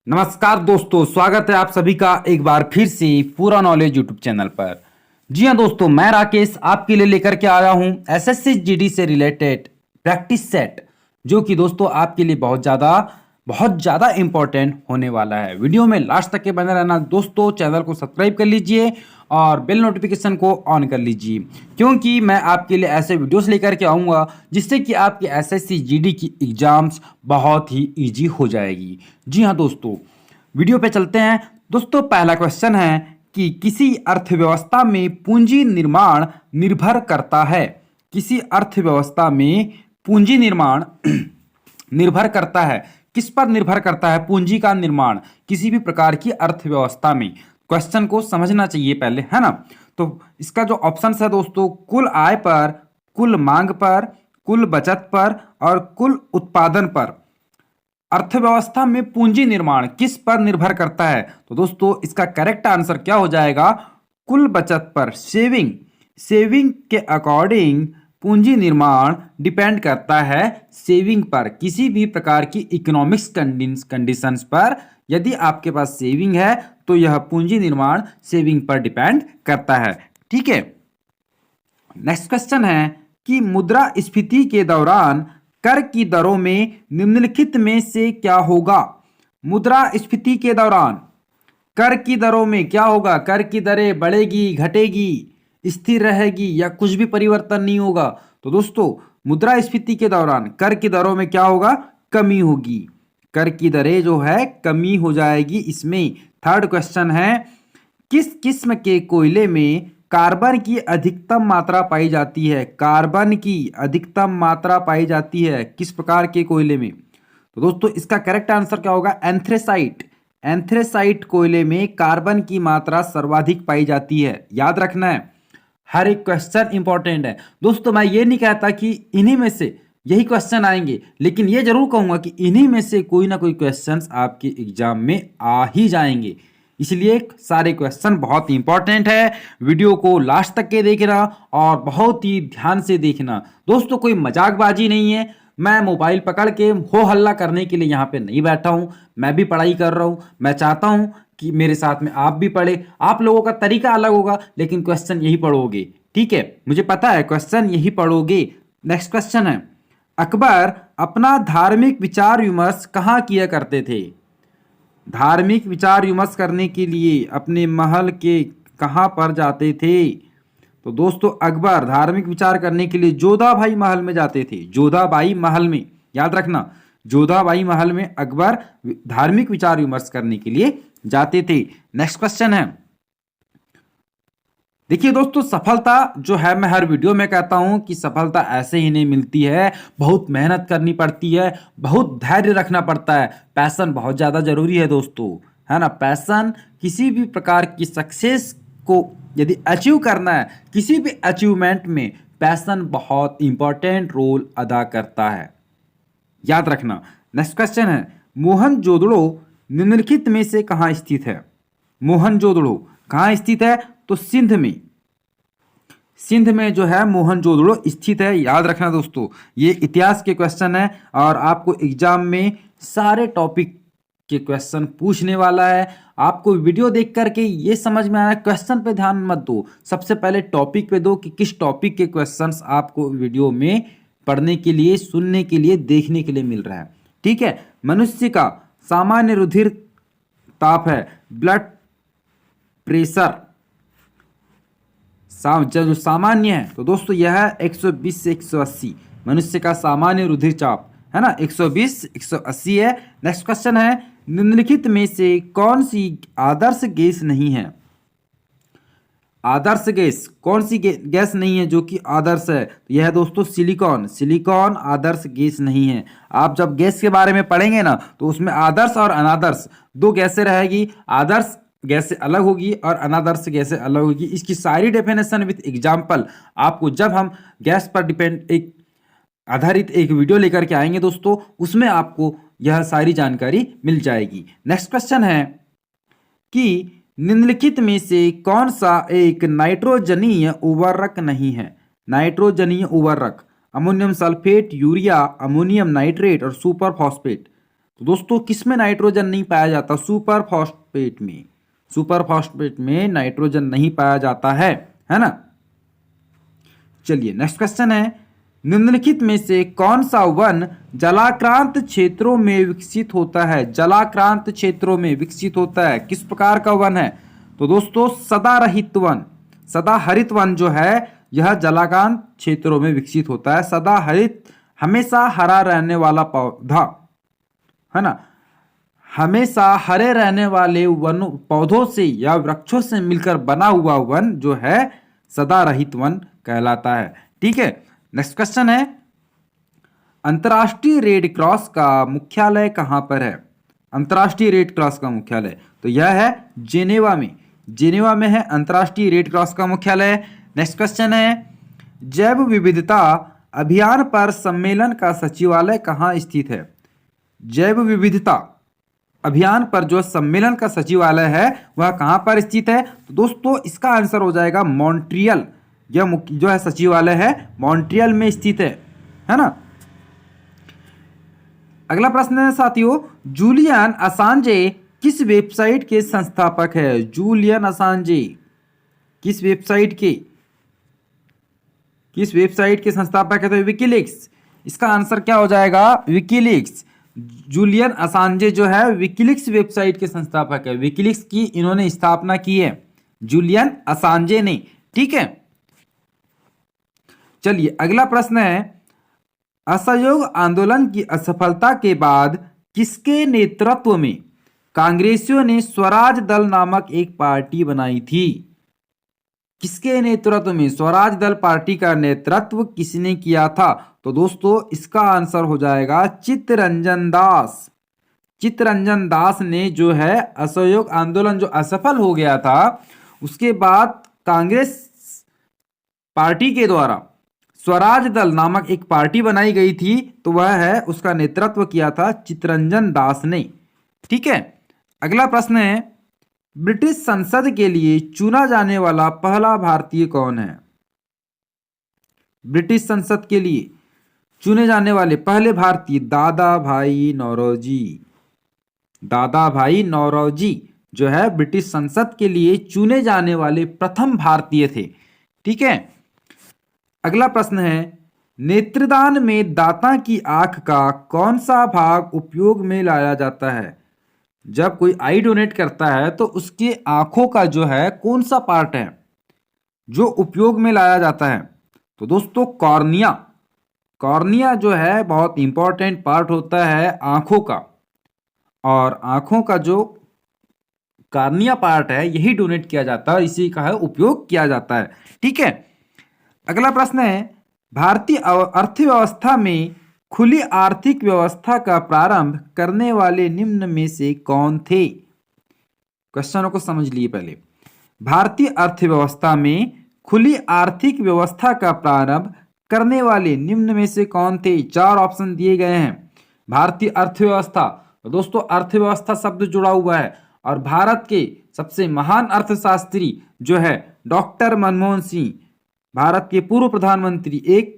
नमस्कार दोस्तों, स्वागत है आप सभी का एक बार फिर से पूरा नॉलेज यूट्यूब चैनल पर। जी हाँ दोस्तों, मैं राकेश आपके लिए लेकर के आया हूँ एसएससी जीडी से रिलेटेड प्रैक्टिस सेट, जो कि दोस्तों आपके लिए बहुत ज़्यादा इंपॉर्टेंट होने वाला है। वीडियो में लास्ट तक के बने रहना दोस्तों। चैनल को सब्सक्राइब कर लीजिए और बेल नोटिफिकेशन को ऑन कर लीजिए, क्योंकि मैं आपके लिए ऐसे वीडियोस लेकर के आऊँगा जिससे कि आपके एसएससी जीडी की एग्जाम्स बहुत ही ईजी हो जाएगी। जी हाँ दोस्तों, वीडियो पे चलते हैं। दोस्तों, पहला क्वेश्चन है कि किसी अर्थव्यवस्था में पूंजी निर्माण निर्भर करता है। किसी अर्थव्यवस्था में पूंजी निर्माण निर्भर करता है। किस पर निर्भर करता है पूंजी का निर्माण किसी भी प्रकार की अर्थव्यवस्था में? क्वेश्चन को समझना चाहिए पहले, है ना। तो इसका जो ऑप्शन है दोस्तों, कुल आय पर, कुल मांग पर, कुल बचत पर और कुल उत्पादन पर अर्थव्यवस्था में पूंजी निर्माण किस पर निर्भर करता है? तो दोस्तों इसका करेक्ट आंसर क्या हो जाएगा? कुल बचत पर, सेविंग। सेविंग के अकॉर्डिंग पूंजी निर्माण डिपेंड करता है सेविंग पर। किसी भी प्रकार की इकोनॉमिक्स कंडीशंस पर यदि आपके पास सेविंग है तो यह पूंजी निर्माण सेविंग पर डिपेंड करता है। ठीक है। नेक्स्ट क्वेश्चन है कि मुद्रास्फीति के दौरान कर की दरों में निम्नलिखित में से क्या होगा? मुद्रास्फीति के दौरान कर की दरों में क्या होगा? कर की दरें बढ़ेगी, घटेगी, स्थिर रहेगी या कुछ भी परिवर्तन नहीं होगा? तो दोस्तों मुद्रास्फीति के दौरान कर की दरों में क्या होगा? कमी होगी। कर की दरें जो है कमी हो जाएगी इसमें। थर्ड क्वेश्चन है, किस किस्म के कोयले में कार्बन की अधिकतम मात्रा पाई जाती है? कार्बन की अधिकतम मात्रा पाई जाती है किस प्रकार के कोयले में? तो दोस्तों इसका करेक्ट आंसर क्या होगा? एंथ्रेसाइट। एंथ्रेसाइट कोयले में कार्बन की मात्रा सर्वाधिक पाई जाती है। याद रखना है, हर एक क्वेश्चन इंपॉर्टेंट है दोस्तों। मैं ये नहीं कहता कि इन्हीं में से यही क्वेश्चन आएंगे, लेकिन ये जरूर कहूंगा कि इन्हीं में से कोई ना कोई क्वेश्चंस आपके एग्जाम में आ ही जाएंगे। इसलिए सारे क्वेश्चन बहुत इंपॉर्टेंट है। वीडियो को लास्ट तक के देखना और बहुत ही ध्यान से देखना दोस्तों। कोई मजाकबाजी नहीं है। मैं मोबाइल पकड़ के हो हल्ला करने के लिए यहाँ पे नहीं बैठा हूँ। मैं भी पढ़ाई कर रहा हूँ। मैं चाहता हूँ कि मेरे साथ में आप भी पढ़े। आप लोगों का तरीका अलग होगा, लेकिन क्वेश्चन यही पढ़ोगे। ठीक है, मुझे पता है क्वेश्चन यही पढ़ोगे। नेक्स्ट क्वेश्चन है, अकबर अपना धार्मिक विचार विमर्श कहाँ किया करते थे? धार्मिक विचार विमर्श करने के लिए अपने महल के कहाँ पर जाते थे? तो दोस्तों अकबर धार्मिक विचार करने के लिए जोधाबाई महल में जाते थे। जोधाबाई महल में, याद रखना, जोधाबाई महल में अकबर धार्मिक विचार विमर्श करने के लिए जाते थे। नेक्स्ट क्वेश्चन है, देखिए दोस्तों, सफलता जो है, मैं हर वीडियो में कहता हूं कि सफलता ऐसे ही नहीं मिलती है। बहुत मेहनत करनी पड़ती है, बहुत धैर्य रखना पड़ता है। पैशन बहुत ज़्यादा जरूरी है दोस्तों, है ना। पैशन किसी भी प्रकार की सक्सेस को यदि अचीव करना है, किसी भी अचीवमेंट में पैशन बहुत इंपॉर्टेंट रोल अदा करता है। याद रखना। नेक्स्ट क्वेश्चन है, मोहनजोदड़ो निम्नलिखित में से कहाँ स्थित है? मोहनजोदड़ो कहाँ स्थित है? तो सिंध में। सिंध में जो है मोहनजोदड़ो स्थित है। याद रखना दोस्तों, ये इतिहास के क्वेश्चन है और आपको एग्जाम में सारे टॉपिक के क्वेश्चन पूछने वाला है। आपको वीडियो देख करके ये समझ में आया, क्वेश्चन पे ध्यान मत दो, सबसे पहले टॉपिक पे दो कि किस टॉपिक के क्वेश्चंस आपको वीडियो में पढ़ने के लिए, सुनने के लिए, देखने के लिए मिल रहा है। ठीक है। मनुष्य का सामान्य रुधिर ताप है, ब्लड प्रेशर जो सामान्य है, तो दोस्तों यह है 120 से 180। मनुष्य का सामान्य रुधिर चाप है ना 120 180 है। नेक्स्ट क्वेश्चन है, निम्नलिखित में से कौन सी आदर्श गैस नहीं है? आदर्श गैस कौन सी गैस नहीं है जो कि आदर्श है? तो यह है दोस्तों सिलिकॉन। सिलिकॉन आदर्श गैस नहीं है। आप जब गैस के बारे में पढ़ेंगे ना, तो उसमें आदर्श और अनादर्श दो गैसें रहेगी। आदर्श गैस से अलग होगी और अनादर्श गैस से अलग होगी। इसकी सारी डेफिनेशन विद एग्जाम्पल आपको जब हम गैस पर डिपेंड एक आधारित एक वीडियो लेकर के आएंगे दोस्तों, उसमें आपको यह सारी जानकारी मिल जाएगी। नेक्स्ट क्वेश्चन है कि निम्नलिखित में से कौन सा एक नाइट्रोजनीय उर्वरक नहीं है? नाइट्रोजनीय उर्वरक, ammonium sulphate, urea, ammonium nitrate और सुपर फॉस्फेट। तो दोस्तों किस में नाइट्रोजन नहीं पाया जाता? सुपर फॉस्फेट में। सुपर फॉस्फेट में नाइट्रोजन नहीं पाया जाता है ना। चलिए नेक्स्ट क्वेश्चन है, निम्नलिखित में से कौन सा वन जलाक्रांत क्षेत्रों में विकसित होता है? जलाक्रांत क्षेत्रों में विकसित होता है, किस प्रकार का वन है? तो दोस्तों सदारहित वन। सदाहरित वन जो है यह जलाक्रांत क्षेत्रों में विकसित होता है। सदाहरित हमेशा हरा रहने वाला पौधा, है ना, हमेशा हरे रहने वाले वन पौधों से या वृक्षों से मिलकर बना हुआ वन जो है सदारहित वन कहलाता है। ठीक है, नेक्स्ट क्वेश्चन है, अंतर्राष्ट्रीय रेड क्रॉस का मुख्यालय कहां पर है? अंतर्राष्ट्रीय रेड क्रॉस का मुख्यालय तो यह है जेनेवा में। जेनेवा में है अंतर्राष्ट्रीय रेड क्रॉस का मुख्यालय। नेक्स्ट क्वेश्चन है, जैव विविधता अभियान पर सम्मेलन का सचिवालय कहां स्थित है? जैव विविधता अभियान पर जो सम्मेलन का सचिवालय है वह कहां पर स्थित है? तो दोस्तों इसका आंसर हो जाएगा मॉन्ट्रियल। यह जो है सचिवालय है मॉन्ट्रियल में स्थित है ना। अगला प्रश्न है साथियों, जूलियन असांजे किस वेबसाइट के संस्थापक है? जूलियन असांजे किस वेबसाइट के संस्थापक है? तो विकीलीक्स। इसका आंसर क्या हो जाएगा? विकीलीक्स। जूलियन असांजे जो है विकीलीक्स वेबसाइट के संस्थापक है। विकीलीक्स की इन्होंने स्थापना की है जूलियन असांजे ने। ठीक है, चलिए अगला प्रश्न है, असहयोग आंदोलन की असफलता के बाद किसके नेतृत्व में कांग्रेसियों ने स्वराज दल नामक एक पार्टी बनाई थी? किसके नेतृत्व में? स्वराज दल पार्टी का नेतृत्व किसने किया था? तो दोस्तों इसका आंसर हो जाएगा चित्तरंजन दास। चित्तरंजन दास ने जो है असहयोग आंदोलन जो असफल हो गया था उसके बाद कांग्रेस पार्टी के द्वारा स्वराज दल नामक एक पार्टी बनाई गई थी, तो वह है उसका नेतृत्व किया था चित्तरंजन दास ने। ठीक है, अगला प्रश्न है, ब्रिटिश संसद के लिए चुना जाने वाला पहला भारतीय कौन है? ब्रिटिश संसद के लिए चुने जाने वाले पहले भारतीय दादा भाई नौरोजी। दादा भाई नौरोजी जो है ब्रिटिश संसद के लिए चुने जाने वाले प्रथम भारतीय थे। ठीक है, अगला प्रश्न है, नेत्रदान में दाता की आंख का कौन सा भाग उपयोग में लाया जाता है? जब कोई आई डोनेट करता है तो उसके आंखों का जो है कौन सा पार्ट है जो उपयोग में लाया जाता है? तो दोस्तों कॉर्निया। कॉर्निया जो है बहुत इंपॉर्टेंट पार्ट होता है आंखों का, और आंखों का जो कॉर्निया पार्ट है यही डोनेट किया जाता है, इसी का है उपयोग किया जाता है। ठीक है, अगला प्रश्न है, भारतीय अर्थव्यवस्था में खुली आर्थिक व्यवस्था का प्रारंभ करने वाले निम्न में से कौन थे? क्वेश्चनों को समझ लिए पहले। भारतीय अर्थव्यवस्था में खुली आर्थिक व्यवस्था का प्रारंभ करने वाले निम्न में से कौन थे? चार ऑप्शन दिए गए हैं। भारतीय अर्थव्यवस्था, तो दोस्तों अर्थव्यवस्था शब्द जुड़ा हुआ है, और भारत के सबसे महान अर्थशास्त्री जो है डॉक्टर मनमोहन सिंह, भारत के पूर्व प्रधानमंत्री, एक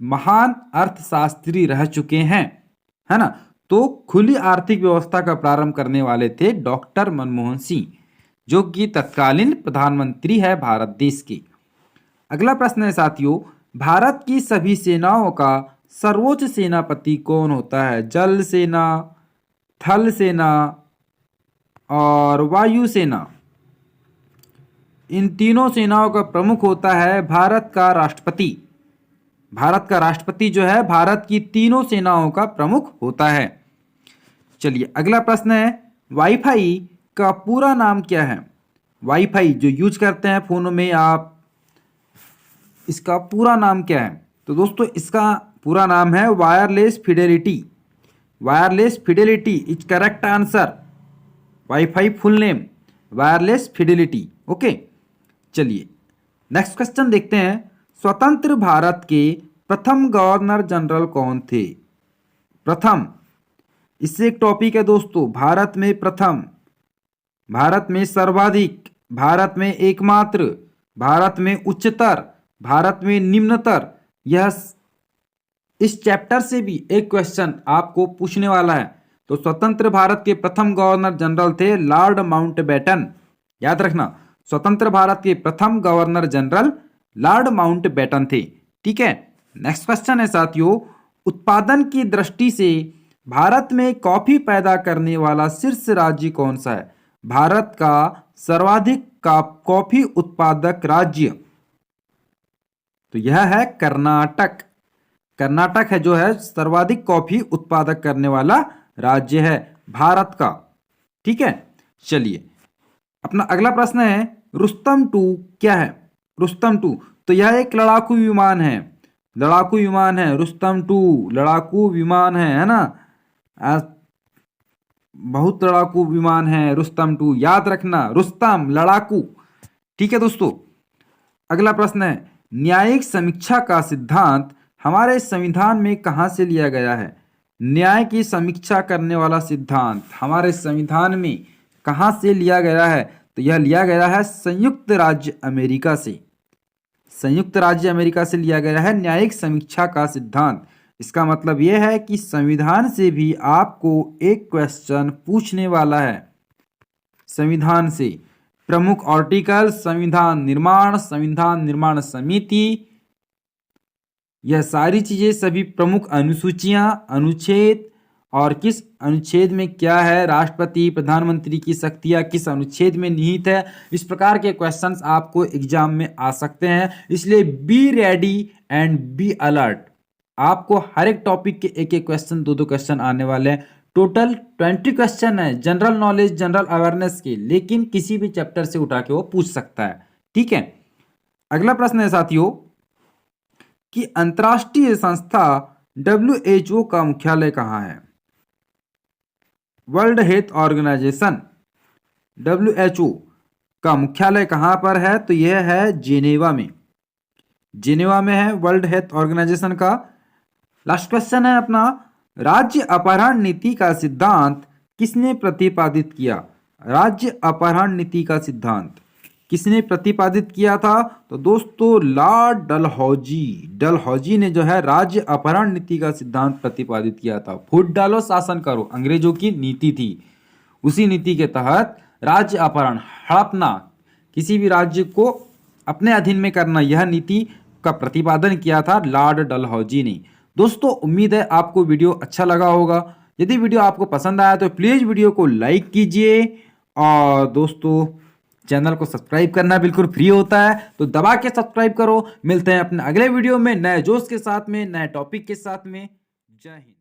महान अर्थशास्त्री रह चुके हैं, है ना। तो खुली आर्थिक व्यवस्था का प्रारंभ करने वाले थे डॉक्टर मनमोहन सिंह, जो कि तत्कालीन प्रधानमंत्री है भारत देश के। अगला प्रश्न है साथियों, भारत की सभी सेनाओं का सर्वोच्च सेनापति कौन होता है? जल सेना, थल सेना और वायु सेना, इन तीनों सेनाओं का प्रमुख होता है भारत का राष्ट्रपति। भारत का राष्ट्रपति जो है भारत की तीनों सेनाओं का प्रमुख होता है। चलिए अगला प्रश्न है, वाईफाई का पूरा नाम क्या है? वाईफाई जो यूज करते हैं फोनों में आप, इसका पूरा नाम क्या है? तो दोस्तों इसका पूरा नाम है wireless Fidelity. Wireless Fidelity is correct answer. Wifi full name wireless Fidelity. Okay, चलिए नेक्स्ट क्वेश्चन देखते हैं, स्वतंत्र भारत के प्रथम गवर्नर जनरल कौन थे? प्रथम, इससे एक टॉपिक है दोस्तों, भारत में प्रथम, भारत में सर्वाधिक, भारत में एकमात्र, भारत में उच्चतर, भारत में निम्नतर। यह इस चैप्टर से भी एक क्वेश्चन आपको पूछने वाला है, तो स्वतंत्र भारत के प्रथम गवर्नर जनरल थे लॉर्ड माउंटबेटन। याद रखना, स्वतंत्र भारत के प्रथम गवर्नर जनरल लॉर्ड माउंटबेटन थे। ठीक है, नेक्स्ट क्वेश्चन है साथियों, उत्पादन की दृष्टि से भारत में कॉफी पैदा करने वाला शीर्ष राज्य कौन सा है? भारत का सर्वाधिक कॉफी उत्पादक राज्य तो यह है कर्नाटक। कर्नाटक है जो है सर्वाधिक कॉफी उत्पादक करने वाला राज्य है भारत का। ठीक है, चलिए अपना अगला प्रश्न है, रुस्तम 2 क्या है? रुस्तम 2 तो यह एक लड़ाकू विमान है। लड़ाकू विमान है रुस्तम 2, लड़ाकू विमान है ना। बहुत लड़ाकू विमान है रुस्तम 2, याद रखना, रुस्तम लड़ाकू। ठीक है दोस्तों, अगला प्रश्न है, न्यायिक समीक्षा का सिद्धांत हमारे संविधान में कहां से लिया गया है? न्याय की समीक्षा करने वाला सिद्धांत हमारे संविधान में कहां से लिया गया है? तो यह लिया गया है संयुक्त राज्य अमेरिका से। संयुक्त राज्य अमेरिका से लिया गया है न्यायिक समीक्षा का सिद्धांत। इसका मतलब यह है कि संविधान से भी आपको एक क्वेश्चन पूछने वाला है। संविधान से प्रमुख आर्टिकल, संविधान निर्माण समिति, यह सारी चीजें, सभी प्रमुख अनुसूचियां, अनुच्छेद और किस अनुच्छेद में क्या है, राष्ट्रपति प्रधानमंत्री की शक्तियां किस अनुच्छेद में निहित है, इस प्रकार के क्वेश्चंस आपको एग्जाम में आ सकते हैं। इसलिए be ready and be alert. आपको हर एक टॉपिक के एक एक क्वेश्चन, दो क्वेश्चन आने वाले हैं। टोटल 20 क्वेश्चन है जनरल नॉलेज, जनरल अवेयरनेस के, लेकिन किसी भी चैप्टर से उठा के वो पूछ सकता है। ठीक है, अगला प्रश्न है साथियों कि अंतरराष्ट्रीय संस्था WHO का मुख्यालय कहां है? वर्ल्ड हेल्थ ऑर्गेनाइजेशन WHO का मुख्यालय कहां पर है? तो यह है जेनेवा में। जेनेवा में है वर्ल्ड हेल्थ ऑर्गेनाइजेशन का। लास्ट क्वेश्चन है अपना, राज्य अपहरण नीति का सिद्धांत किसने प्रतिपादित किया? राज्य अपहरण नीति का सिद्धांत किसने प्रतिपादित किया था? तो दोस्तों लॉर्ड डलहौजी ने जो है राज्य अपहरण नीति का सिद्धांत प्रतिपादित किया था। फूट डालो शासन करो, अंग्रेजों की नीति थी। उसी नीति के तहत राज्य अपहरण, हड़पना, किसी भी राज्य को अपने अधीन में करना, यह नीति का प्रतिपादन किया था लॉर्ड डलहौजी ने। दोस्तों उम्मीद है आपको वीडियो अच्छा लगा होगा। यदि वीडियो आपको पसंद आया तो प्लीज वीडियो को लाइक कीजिए, और दोस्तों चैनल को सब्सक्राइब करना बिल्कुल फ्री होता है, तो दबा के सब्सक्राइब करो। मिलते हैं अपने अगले वीडियो में नए जोश के साथ में, नए टॉपिक के साथ में। जय हिंद।